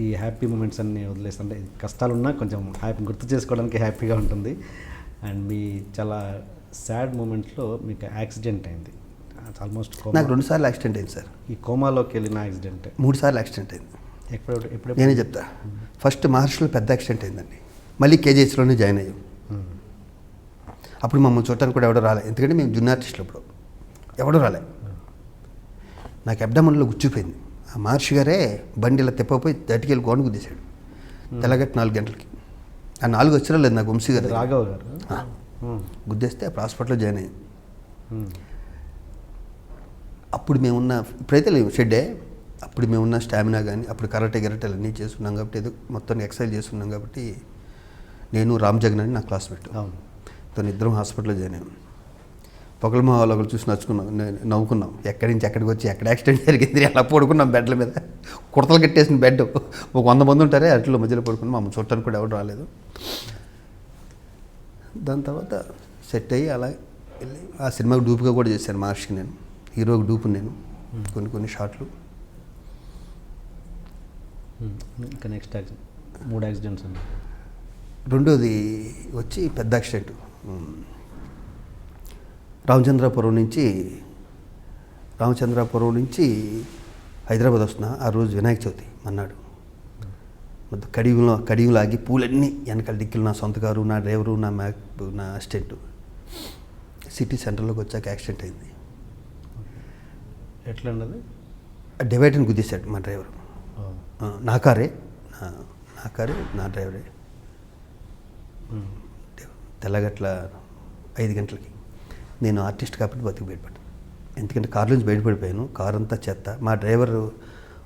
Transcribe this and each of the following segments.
ఈ happy moments అన్నీ వదిలేసి, అంటే కష్టాలున్నా కొంచెం హ్యాపీ గుర్తు చేసుకోవడానికి హ్యాపీగా ఉంటుంది. అండ్ మీ చాలా సాడ్ మూమెంట్స్లో మీకు యాక్సిడెంట్ అయింది. ఆల్మోస్ట్ నాకు 2 సార్లు యాక్సిడెంట్ అయింది సార్. ఈ కోమాలోకి వెళ్ళిన యాక్సిడెంట్ 3 సార్లు యాక్సిడెంట్ అయింది. ఎప్పుడు నేనే చెప్తా. ఫస్ట్ మహర్షిలో పెద్ద యాక్సిడెంట్ అయిందండి. మళ్ళీ కేజీహెచ్లోనే జాయిన్ అయ్యాం. అప్పుడు మమ్మల్ని చూడటానికి కూడా ఎవడో రాలే, ఎందుకంటే మేము జూనియర్ ఆర్టిస్టులు అప్పుడు. ఎవడో రాలే. నాకు అబ్డమన్లో గుచ్చిపోయింది. ఆ మహర్షి గారే బండి ఇలా తిప్పపోయి దటికెళ్ళి గోడ గుద్దేశాడు. తెల్లగట్టు 4 గంటలకి. ఆ 4 వచ్చినా లేదు నాకు, వంశీ గారు రాఘవ్ గారు గుద్దేస్తే అప్పుడు హాస్పిటల్లో జాయిన్ అయ్యాం. అప్పుడు మేమున్న, ఇప్పుడైతే లేవు షెడ్డే, అప్పుడు మేమున్న స్టామినా కానీ, అప్పుడు కరాటే గిరటలు అన్నీ చేస్తున్నాం కాబట్టి, ఏదో మొత్తం ఎక్సర్సైజ్ చేస్తున్నాం కాబట్టి, నేను రామ్ జగన్ అని నా క్లాస్మేట్, తను ఇద్దరం హాస్పిటల్లో జాయిన్ అయ్యాం. పొగల మా వాళ్ళు ఒకరు చూసి నవ్వుకున్నాం. ఎక్కడి నుంచి ఎక్కడికి వచ్చి ఎక్కడ యాక్సిడెంట్ జరిగింది, అలా పడుకున్నాం బెడ్ల మీద. కుడతలు కట్టేసిన బెడ్, ఒక 100 మంది ఉంటారే అట్లా మధ్యలో పడుకున్నాం. మమ్మల్ని చూడటానికి కూడా ఎవరు రాలేదు. దాని తర్వాత సెట్ అయ్యి అలా వెళ్ళి ఆ సినిమాకి డూప్గా కూడా చేశాను మహర్షికి. నేను హీరోకి డూపు, నేను కొన్ని షాట్లు. ఇంకా నెక్స్ట్ 3 యాక్సిడెంట్స్ అండి. రెండోది వచ్చి పెద్ద యాక్సిడెంట్. రామచంద్రాపురం నుంచి హైదరాబాద్ వస్తున్నా. ఆ రోజు వినాయక చవితి మన్నాడు. మొత్తం కడియంలో ఆగి పూలన్నీ వెనకాల డిక్కీలు, నా సొంత కారు, నా డ్రైవరు, నా అసిస్టెంట్. సిటీ సెంటర్లోకి వచ్చాక యాక్సిడెంట్ అయింది. ఎట్లా ఉండదు? డివైడర్ని గుద్దేశాడు మా డ్రైవరు. నా కారే, నా డ్రైవరే. తెల్లగట్ల 5 గంటలకి. నేను ఆర్టిస్ట్ కాబట్టి బతికి బయటపడ్డాను. ఎందుకంటే కారు నుంచి బయటపడిపోయాను. కారు అంతా చెత్త. మా డ్రైవర్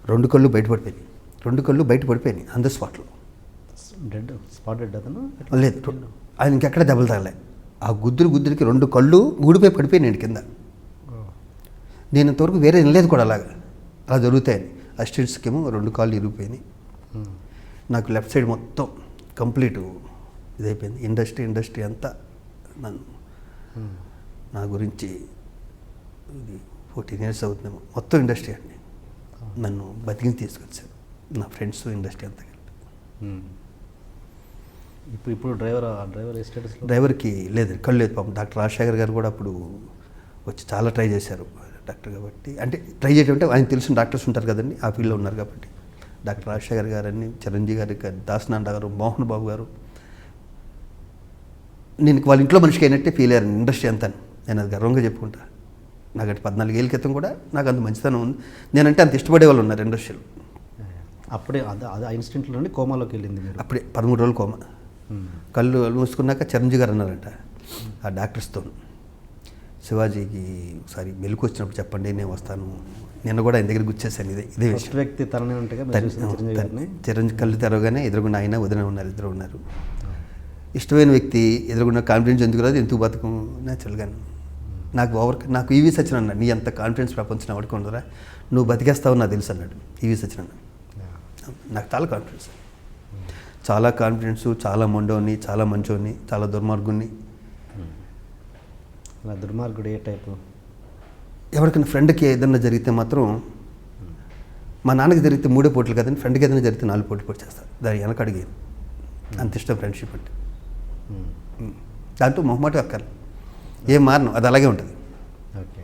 2 కళ్ళు బయటపడిపోయినాయి ఆన్ ద స్పాట్లో. స్పాట్ డెడ్ అతను లేదు, ఆయన ఇంకెక్కడ దెబ్బలు తగలే. ఆ గుద్దురికి 2 కళ్ళు ఊడిపోయి పడిపోయినాయి కింద. నేను ఇంతవరకు వేరే వినలేదు కూడా అలా జరుగుతాయని. అసిస్టెంట్స్కి ఏమో 2 కాళ్ళు ఇరిగిపోయినాయి. నాకు లెఫ్ట్ సైడ్ మొత్తం కంప్లీట్ ఇదైపోయింది. ఇండస్ట్రీ అంతా నా గురించి ఇది 14 years అవుతుందేమో. మొత్తం ఇండస్ట్రీ అండి నన్ను బతికిని తీసుకొచ్చారు, నా ఫ్రెండ్స్, ఇండస్ట్రీ అంతా కలిపి. ఇప్పుడు డ్రైవర్ డ్రైవర్కి లేదు, కళ్ళు లేదు పాపం. డాక్టర్ రాజశేఖర్ గారు కూడా అప్పుడు వచ్చి చాలా ట్రై చేశారు డాక్టర్ కాబట్టి. అంటే ట్రై చేయడం అంటే ఆయన తెలిసిన డాక్టర్స్ ఉంటారు కదండి, ఆ ఫీల్డ్లో ఉన్నారు కాబట్టి. డాక్టర్ రాజశేఖర్ గారని, చిరంజీవి గారు, దాసనాండ గారు, మోహన్ బాబు గారు, నేను వాళ్ళ ఇంట్లో మనిషికి అయినట్టే ఫీల్ అయ్యాను ఇండస్ట్రీ అంతా. నేను అది గర్వంగా చెప్పుకుంటా. నాకంటే 14 ఏళ్ళ క్రితం కూడా నాకు అంత మంచితనం ఉంది. నేనంటే అంత ఇష్టపడే వాళ్ళు ఉన్నారు ఇండస్ట్రీలో. అప్పుడే అది ఆ ఇన్సిడెంట్లో నుండి కోమాలోకి వెళ్ళింది. అప్పుడే 13 రోజులు కోమా. కళ్ళు మూసుకున్నాక చిరంజీవి గారు అన్నారంట ఆ డాక్టర్స్తో, శివాజీకి ఒకసారి మెలకు వచ్చినప్పుడు చెప్పండి, నేను వస్తాను. నిన్న కూడా ఆయన దగ్గర గుర్చేసాను. ఇదే ఫస్ట్ వ్యక్తి తననే ఉంటగా చిరంజీవి కళ్ళు తెరవగానే ఎదురుగున్న ఆయన వదిన ఉన్నారు, ఇద్దరు ఉన్నారు. ఇష్టమైన వ్యక్తి ఎదురుగున్న కాన్ఫిడెన్స్ ఎందుకు రాదు, ఎందుకు బతకం న్యాచురల్గాను. నాకు ఈవీ సచిన్ అన్నాడు, నీ అంత కాన్ఫిడెన్స్ ప్రపంచం ఎవరికి ఉండరా, నువ్వు బతికేస్తావు నాకు తెలుసు అన్నాడు ఈవీ సచిన్ అన్నాడు. నాకు చాలా కాన్ఫిడెన్స్, చాలా మొండోని, చాలా మంచోని, చాలా దుర్మార్గుని. దుర్మార్గుడు ఏ టైపు? ఎవరికైనా ఫ్రెండ్కి ఏదైనా జరిగితే మాత్రం, మా నాన్నకి జరిగితే 3 పోటీలు కదండి, ఫ్రెండ్కి ఏదైనా జరిగితే 4 పోటీ చేస్తారు. దాని వెనకడిగి అంత ఇష్టం ఫ్రెండ్షిప్ అంటే. దాంట్లో మొహమాట అక్కర్లు, ఏం మారను, అది అలాగే ఉంటుంది. ఓకే.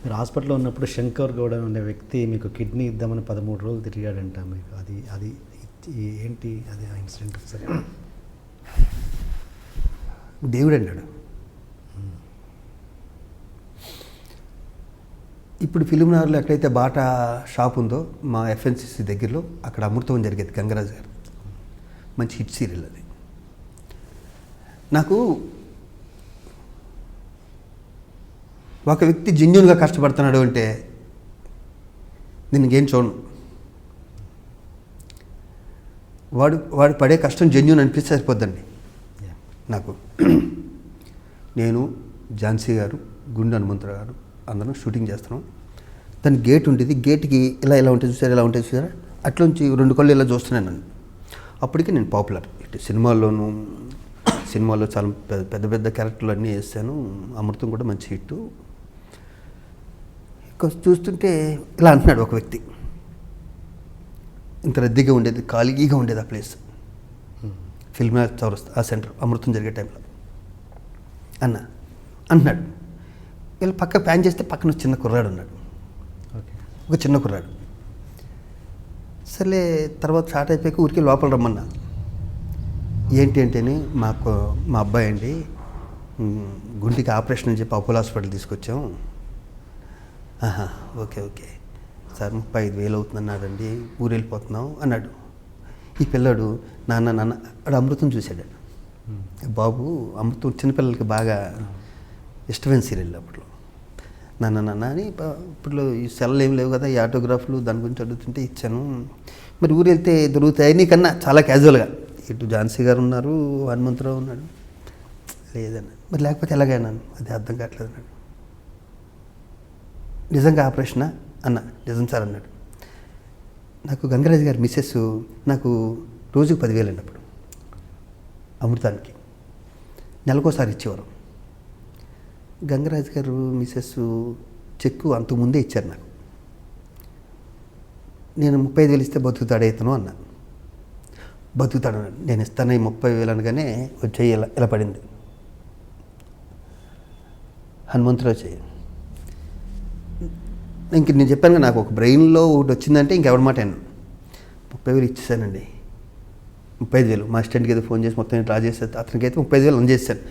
మీరు హాస్పిటల్లో ఉన్నప్పుడు శంకర్ గౌడ అనే వ్యక్తి మీకు కిడ్నీ ఇద్దామని 13 రోజులు తిరిగాడంట. మీకు అది ఏంటి అది ఆ ఇన్సిడెంట్? సరే, దేవుడు అన్నాడు. ఇప్పుడు ఫిలింనగర్లో ఎక్కడైతే బాటా షాప్ ఉందో మా ఎఫ్ఎన్సిసి దగ్గరలో, అక్కడ అమృతం జరిగేది, గంగరాజు గారు. మంచి హిట్ సీరియల్ అది. నాకు ఒక వ్యక్తి జెన్యూన్గా కష్టపడుతున్నాడు అంటే నేను ఇంకేం చూడను. వాడు పడే కష్టం జెన్యూన్ అనిపిస్తే సరిపోద్దండి నాకు. నేను, ఝాన్సీ గారు, గుండు హనుమంతరావు గారు అందరం షూటింగ్ చేస్తున్నాం. దాని గేట్ ఉంటుంది, గేట్కి ఇలా ఉంటుంది చూసారా, ఇలా ఉంటుంది చూసారా, అట్లోంచి 2 కళ్ళు ఇలా చూస్తున్నాను నన్ను. అప్పటికి నేను పాపులర్. ఇటు సినిమాలో చాలా పెద్ద క్యారెక్టర్లు అన్నీ వేసాను. అమృతం కూడా మంచి హిట్. చూస్తుంటే ఇలా అంటున్నాడు ఒక వ్యక్తి, ఇంత రద్దీగా ఉండేది, ఖాళీగా ఉండేది ఆ ప్లేస్. ఫిల్మ్ చౌరస్తా ఆ సెంటర్ అమృతం జరిగే టైంలో అంటున్నాడు. వీళ్ళు పక్క ప్యాన్ చేస్తే పక్కన చిన్న కుర్రాడు ఉన్నాడు, ఒక చిన్న కుర్రాడు. సరే తర్వాత స్టార్ట్ అయిపోయాక ఊరికి లోపల రమ్మన్నా. ఏంటి అని మా అబ్బాయి అండి గుండెకి ఆపరేషన్ అని చెప్పి అపోలో హాస్పిటల్ తీసుకొచ్చాం. ఓకే సార్ 35,000 అవుతుందన్నాడండి, ఊరు వెళ్ళిపోతున్నాం అన్నాడు. ఈ పిల్లాడు నాన్న అక్కడ అమృతం చూశాడు. బాబు అమృతం చిన్నపిల్లలకి బాగా ఇష్టమైన సీరియల్ అప్పట్లో. నాన్న అని ఇప్పుడు ఈ సెల్లు ఏం లేవు కదా, ఈ ఆటోగ్రాఫ్లు దాని గురించి అడుగుతుంటే ఇచ్చాను. మరి ఊరు వెళ్తే దొరుకుతాయి నీకన్నా చాలా క్యాజువల్గా. ఇటు ఝాన్సీ గారు ఉన్నారు, హనుమంతరావు ఉన్నాడు. లేదన్న మరి లేకపోతే ఎలాగైనాను అది అర్థం కావట్లేదు అన్నాడు. నిజంగా ఆపరేషనా అన్న? నిజం సార్ అన్నాడు. నాకు గంగరాజు గారి మిస్సెస్ నాకు రోజుకు 10,000 అండి అప్పుడు అమృతానికి, నెలకోసారి ఇచ్చేవారు. గంగరాజు గారు మిస్సెస్ చెక్కు అంతకుముందే ఇచ్చారు నాకు. నేను 35,000 ఇస్తే బతుకుతాడే ఇతను అన్నా. బతుకుతాడు అన్నాడు. నేను ఇస్తాను ఈ 30,000 అనగానే వచ్చేయి ఇలా పడింది. హనుమంతరావు చేయి. ఇంక నేను చెప్పాను నాకు ఒక బ్రెయిన్లో ఒకటి వచ్చిందంటే ఇంకెవరి మాట అయినా 30,000 ఇచ్చేసానండి. 35,000 మా అసిస్టెంట్కి ఏదో ఫోన్ చేసి మొత్తం డ్రా చేస్తే అతనికైతే 35,000 అందజేశాను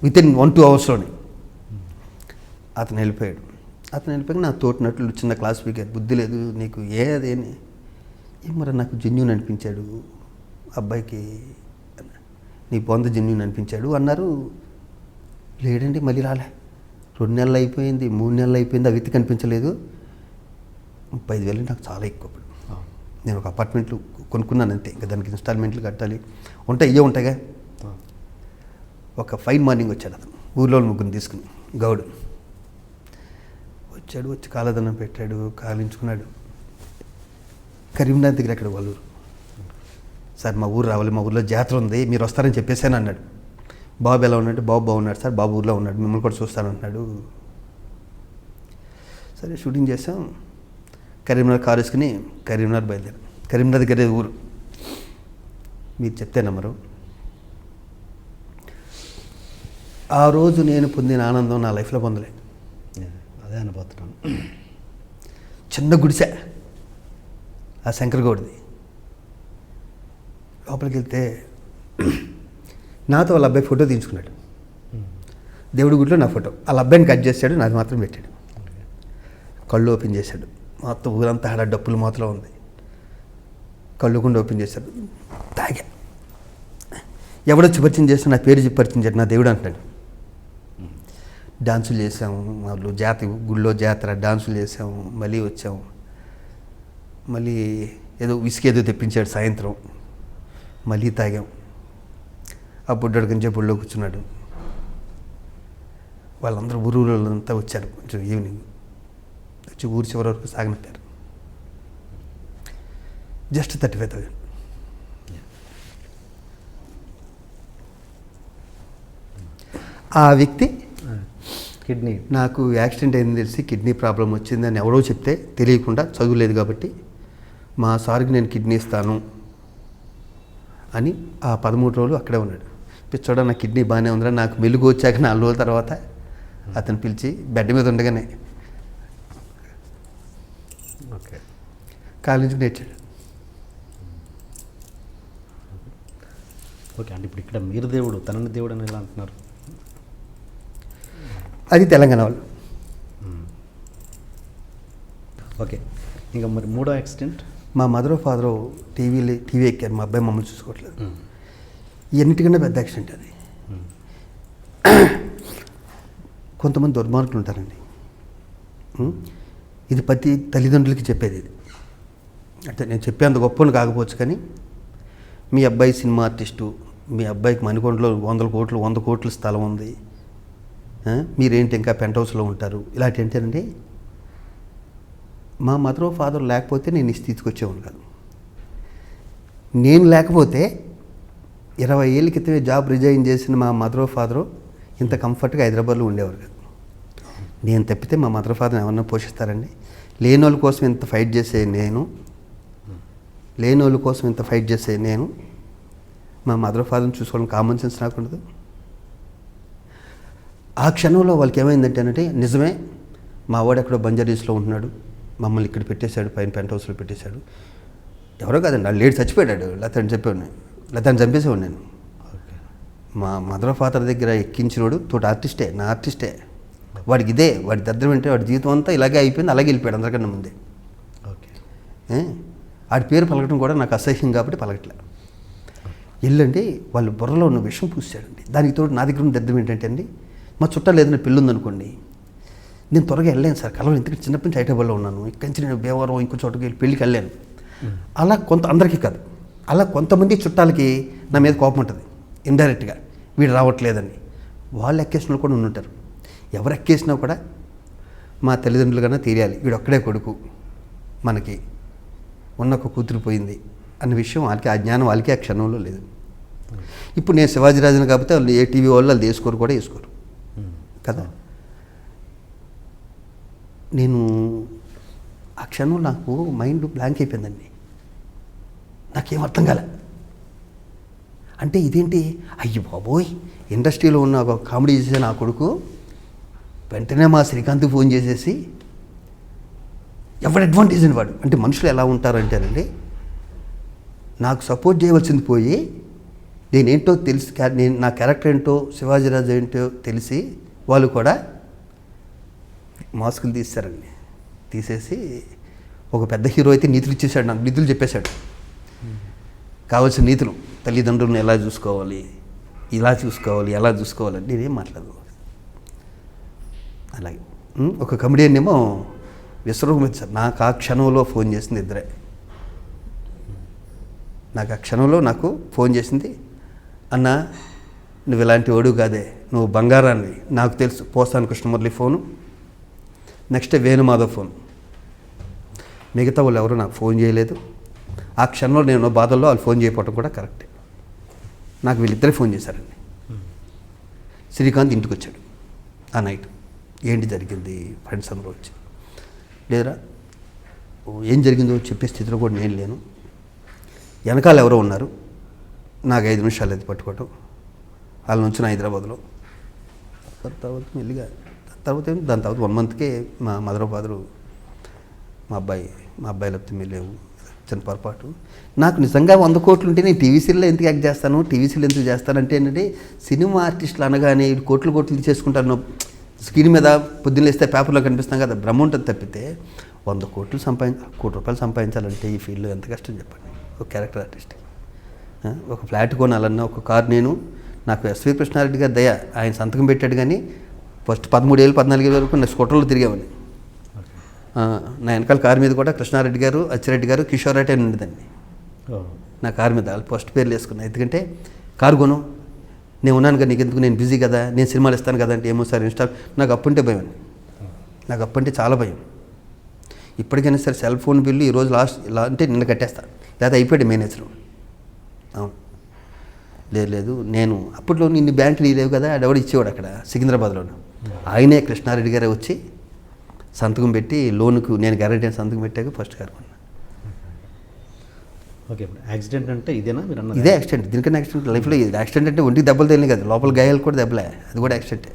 వితిన్ 1-2 అవర్స్లోనే. అతను వెళ్ళిపోయాడు. వెళ్ళిపోయాక నా తోటినట్లు చిన్న క్లాస్ స్పీకర్, బుద్ధి లేదు నీకు అదేని మరి నాకు జెన్యూన్ అనిపించాడు అబ్బాయికి, నీ బొంద జెన్యూన్ అనిపించాడు అన్నారు. లేడండి మళ్ళీ రాలే. 2 నెలలు అయిపోయింది, 3 నెలలు అయిపోయింది, ఆ వ్యక్తి కనిపించలేదు. 35,000 నాకు చాలా ఎక్కువ. నేను ఒక అపార్ట్మెంట్లు కొనుక్కున్నాను అంతే, ఇంకా దానికి ఇన్స్టాల్మెంట్లు కట్టాలి ఉంటాయిగా. ఒక ఫైన్ మార్నింగ్ వచ్చాడు అతను, ఊళ్ళో ముగ్గురిని తీసుకుని, గౌడు వచ్చాడు. వచ్చి కాలదన్నం పెట్టాడు, కాలించుకున్నాడు. కరీంనగర్ దగ్గర ఎక్కడ వాళ్ళ ఊరు. సార్ మా ఊరు రావాలి, మా ఊర్లో జాతర ఉంది, మీరు వస్తారని చెప్పేసాను అన్నాడు. బాబు ఎలా ఉన్నాడు? బాబు బాగున్నాడు సార్, బాబు ఊర్లో ఉన్నాడు, మిమ్మల్ని కూడా చూస్తానంటున్నాడు. సరే షూటింగ్ చేసాం. కరీంనగర్ కారు వేసుకుని కరీంనగర్ బయలుదేరాం. కరీంనగర్ దగ్గర ఊరు, మీరు చెప్తే నమ్మరు. ఆ రోజు నేను పొందిన ఆనందం నా లైఫ్లో పొందలే. అదే అనుభూతున్నాను. చిన్న గుడిసె ఆ శంకర్ గౌడ్ది. లోపలికి వెళ్తే నాతో వాళ్ళ అబ్బాయి ఫోటో తీయించుకున్నాడు. దేవుడి గుడిలో నా ఫోటో, వాళ్ళ అబ్బాయిని కట్ చేశాడు, నాకు మాత్రం పెట్టాడు. కళ్ళు ఓపెన్ చేశాడు. మొత్తం ఊరంతా ఆడ డప్పులు మూతలో ఉంది. కళ్ళు గుండా ఓపెన్ చేశాడు. తాగా. ఎవడొచ్చి పరిచయం చేస్తే నా పేరు చెప్పి పరిచయం చేయడు, నా దేవుడు అంటున్నాడు. డాన్సులు చేసాము, వాళ్ళు గుళ్ళో జాతర డాన్సులు చేసాము. మళ్ళీ వచ్చాము. మళ్ళీ ఏదో విసికి ఏదో తెప్పించాడు సాయంత్రం. మళ్ళీ తాగాం. ఆ బుడ్డడు కొంచెం బుళ్ళో కూర్చున్నాడు. వాళ్ళందరూ ఊళ్ళంతా వచ్చారు. కొంచెం ఈవినింగ్ వచ్చి ఊరి చివరి వరకు సాగనిపారు. జస్ట్ 35,000. ఆ వ్యక్తి కిడ్నీ నాకు యాక్సిడెంట్ అయింది తెలిసి కిడ్నీ ప్రాబ్లం వచ్చిందని ఎవరో చెప్తే తెలియకుండా, చదువులేదు కాబట్టి, మా సార్కి నేను కిడ్నీ ఇస్తాను అని ఆ 13 రోజులు అక్కడే ఉన్నాడు. పిచ్చోడా నా కిడ్నీ బాగానే ఉందిరా, నాకు మెలుగు వచ్చాక 4 రోజుల తర్వాత అతను పిలిచి బెడ్ మీద ఉండగానే కాలు నుంచి నేర్చాడు. ఓకే అంటే ఇప్పుడు ఇక్కడ మీరు దేవుడు, తనని దేవుడు అని ఎలా అంటున్నారు? అది తెలంగాణ వాళ్ళు. ఓకే ఇంకా మరి 3వ యాక్సిడెంట్? మా మదర్ ఫాదరు టీవీ ఎక్కారు, మా అబ్బాయి మమ్మల్ని చూసుకోవట్లేదు. ఎన్నిటికన్నా పెద్ద యాక్సిడెంట్ అది. కొంతమంది దుర్మార్గులు ఉంటారండి. ఇది ప్రతి తల్లిదండ్రులకి చెప్పేది. ఇది అంటే నేను చెప్పేంత గొప్పని కాకపోవచ్చు, కానీ మీ అబ్బాయి సినిమా ఆర్టిస్టు, మీ అబ్బాయికి మణికొండలో 100 కోట్ల స్థలం ఉంది, మీరేంటి ఇంకా పెంట్ హౌస్లో ఉంటారు, ఇలాంటి ఏంటండి. మా మదర్ ఫాదర్ లేకపోతే నేను ఈ స్థితికి వచ్చేవాడు కాదు. నేను లేకపోతే 20 ఏళ్ళ క్రితమే జాబ్ రిజైన్ చేసిన మా మదర్ ఫాదరు ఇంత కంఫర్ట్గా హైదరాబాద్లో ఉండేవారు కాదు. నేను తప్పితే మా మదర్ ఫాదర్ ఎవరన్నా పోషిస్తారండి? లేని వాళ్ళ కోసం ఇంత ఫైట్ చేసే నేను లేని వాళ్ళ కోసం ఇంత ఫైట్ చేసే నేను మా మదర్ ఫాదర్ని చూసుకోవడం కామన్ సెన్స్ నాకు ఉండదు. ఆ క్షణంలో వాళ్ళకి ఏమైందంటే నిజమే, మా వాడు ఎక్కడో బంజారీస్లో ఉంటున్నాడు, మమ్మల్ని ఇక్కడ పెట్టేశాడు, పైన పెంట్ హౌస్లో పెట్టేశాడు. ఎవరో కాదండి, ఆ లేడీ చచ్చిపోయాడు, లేకపోతే అని చెప్పేవాడు నేను, లేకపోతే అని చంపేసేవాడు నేను. మా మదర్ ఫాదర్ దగ్గర ఎక్కించినోడు తోటి ఆర్టిస్టే, నా ఆర్టిస్టే. వాడికి ఇదే, వాడి దరిద్రం అంటే వాడి జీవితం అంతా ఇలాగే అయిపోయింది, అలాగే వెళ్ళిపోయాడు అందరికన్నా ముందే. ఓకే. ఆడి పేరు పలకడం కూడా నాకు అసహ్యం కాబట్టి పలకట్లే. వెళ్ళండి, వాళ్ళు బుర్రలో ఉన్న విషయం పూసాడండి. దానికి తోడు నా దగ్గర ఉన్న దరిద్రం ఏంటంటే అండి, మా చుట్టాలు ఏదైనా పెళ్ళి ఉందనుకోండి, నేను త్వరగా వెళ్ళాను సార్, కలవరు. ఎందుకంటే చిన్నప్పటి నుంచి హైదరాబాద్లో ఉన్నాను, ఇక్కడి నుంచి నేను భీమవరం ఇంకో చోటుకి వెళ్ళి పెళ్ళికి వెళ్ళాను. అలా అందరికీ కాదు, అలా కొంతమంది చుట్టాలకి నా మీద కోపం ఉంటుంది ఇండైరెక్ట్గా, వీడు రావట్లేదని. వాళ్ళు ఎక్కేసిన కూడా ఉంటారు. ఎవరు ఎక్కేసినా కూడా మా తల్లిదండ్రులు కన్నా తెలియాలి, వీడు ఒక్కడే కొడుకు, మనకి ఉన్న ఒక కూతురు పోయింది అన్న విషయం వాళ్ళకి, ఆ జ్ఞానం వాళ్ళకి ఆ క్షణంలో లేదు. ఇప్పుడు నేను శివాజీరాజుని కాబట్టి వాళ్ళు ఏ టీవీ వాళ్ళు వాళ్ళు వేసుకోరు కూడా వేసుకోరు కదా. నేను ఆ క్షణం నాకు మైండ్ బ్లాంక్ అయిపోయిందండి, నాకేం అర్థం కాలే. అంటే ఇదేంటి, అయ్యో బాబోయ్, ఇండస్ట్రీలో ఉన్న ఒక కామెడీ చేసే నా కొడుకు వెంటనే మా శ్రీకాంత్కి ఫోన్ చేసేసి, ఎవరి అడ్వాంటేజ్ అని వాడు. అంటే మనుషులు ఎలా ఉంటారంటేనండి, నాకు సపోర్ట్ చేయవలసింది పోయి నేనేంటో తెలిసి, నేను నా క్యారెక్టర్ ఏంటో శివాజీరాజు ఏంటో తెలిసి వాళ్ళు కూడా మాస్కులు తీస్తారండి. తీసేసి ఒక పెద్ద హీరో అయితే నీతులు ఇచ్చేసాడు, నాకు నీతులు చెప్పేశాడు, కావాల్సిన నీతులు, తల్లిదండ్రులను ఎలా చూసుకోవాలి, ఇలా చూసుకోవాలి, ఎలా చూసుకోవాలి. నేనేం మాట్లాడదు. అలాగే ఒక కమెడియన్ ఏమో విశ్వరూపం సార్, నాకు ఆ క్షణంలో ఫోన్ చేసింది ఇద్దరే. నాకు ఆ క్షణంలో నాకు ఫోన్ చేసింది, అన్న నువ్వు ఇలాంటి వాడు కాదే, నువ్వు బంగారాన్ని, నాకు తెలుసు. Posani Krishnamurali phone, next Venumadhav phone, మిగతా వాళ్ళు ఎవరు నాకు ఫోన్ చేయలేదు. ఆ క్షణంలో నేను బాధల్లో వాళ్ళు ఫోన్ చేయకపోవడం కూడా కరెక్టే. నాకు వీళ్ళిద్దరే ఫోన్ చేశారండి. శ్రీకాంత్ ఇంటికి వచ్చాడు ఆ నైట్. ఏంటి జరిగింది, ఫ్రెండ్స్ అందరూ వచ్చి, లేరా ఏం జరిగిందో చెప్పే స్థితిలో కూడా నేను లేను. వెనకాల ఎవరో ఉన్నారు, నాకు 5 నిమిషాలు అది పట్టుకోవటం, వాళ్ళ నుంచి హైదరాబాద్లో. తర్వాత మెల్లిగా దాని తర్వాత 1 మంత్కే మా మదర్ ఫాదరు, మా అబ్బాయి లేకపోతే మీరు లేవు, చిన్న పొరపాటు. నాకు నిజంగా 100 కోట్లు ఉంటే నేను టీవీ సీరియల్లో ఎందుకు యాక్ట్ చేస్తాను, టీవీ సీరియల్ ఎందుకు చేస్తానంటే ఏంటంటే, సినిమా ఆర్టిస్టులు అనగానే కోట్లు తీసుకుంటాను, స్క్రీన్ మీద పొద్దున్న లేస్తే పేపర్లో కనిపిస్తాం కదా, భ్రమ ఉంటుంది తప్పితే 100 కోట్లు కోటి రూపాయలు సంపాదించాలంటే ఈ ఫీల్డ్లో ఎంత కష్టం చెప్పండి. ఒక క్యారెక్టర్ ఆర్టిస్ట్ ఒక ఫ్లాట్ కొనాలన్నా, ఒక కారు, నాకు ఎస్వి కృష్ణారెడ్డి గారి దయ, ఆయన సంతకం పెట్టాడు. కానీ ఫస్ట్ 13 ఏళ్ళు 14 ఏళ్ళ వరకు నేను స్కూటర్లో తిరిగేవాడిని. నా వెనకాల కారు మీద కూడా కృష్ణారెడ్డి గారు, అచ్చిరెడ్డి గారు, కిషోర్ రెడ్డి అని ఉండేదండి నా కారు మీద. వాళ్ళు ఫస్ట్ పేర్లు వేసుకున్నాను, ఎందుకంటే కారు కొను, నేను ఉన్నాను కదా, నీకు ఎందుకు, నేను బిజీ కదా, నేను సినిమాలు ఇస్తాను కదా అంటే, ఏమో సార్ నాకు అప్పుంటే భయం అండి, నాకు అప్పుంటే చాలా భయం. ఇప్పటికైనా సరే సెల్ ఫోన్ బిల్లు ఈరోజు లాస్ట్ ఇలా అంటే నిన్న కట్టేస్తాను, లేదా అయిపోయాడు మేనేజర్. అవును, లేదు నేను అప్పట్లో నిన్ను బ్యాంకులు లేవు కదా, ఆడెవడు ఇచ్చేవాడు అక్కడ సికింద్రాబాద్లోను, ఆయనే కృష్ణారెడ్డి గారే వచ్చి సంతకం పెట్టి లోనుకు నేను గ్యారెంటీ సంతకం పెట్టాక ఫస్ట్ కారు కొన్నా. ఓకే, ఇప్పుడు యాక్సిడెంట్ అంటే ఇదేనా మీరు అన్నది? ఇదే యాక్సిడెంట్, దీనికన్నా యాక్సిడెంట్ లైఫ్లో. ఇది యాక్సిడెంట్ అంటే ఒంటికి దెబ్బలు తెలియదు కదా, లోపల గాయాలు కూడా దెబ్బలే, అది కూడా యాక్సిడెంటే.